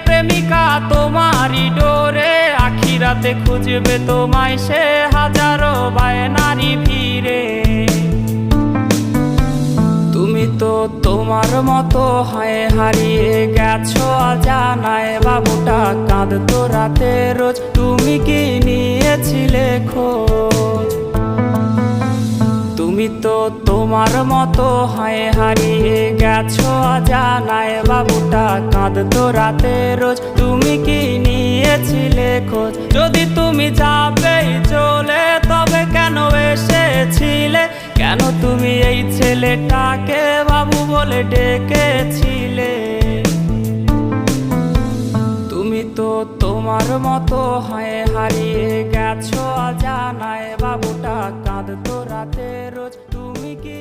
প্রেমিকা তোমারই ডোরে, আখিরাতে খুঁজবে তোমায় সে হাজারো বায়নারী ভিড়ে। তুমি তো তোমার মতো হয় হারিয়ে গেছো অজানায়, বাবুটা কাঁদতো রাতে রোজ, তুমি কি নিয়েছিলে খোঁজ? তুমি তো তোমার মতো হয় হারিয়ে গেছো অজানায়, বাবুটা কাঁদতো রাতে রোজ, তুমি কি নিয়েছিলে খোঁজ? যদি তুমি যাবেই চলে তবে কেন এসেছিলে? কেন তুমি এই ছেলেটাকে বাবু বলে ডেকেছিলে? তুমি তো তোমার মতো হয় হারিয়ে গেছো অজানায়, বাবুটা কাঁদতো রাতে রোজ, তুমি কি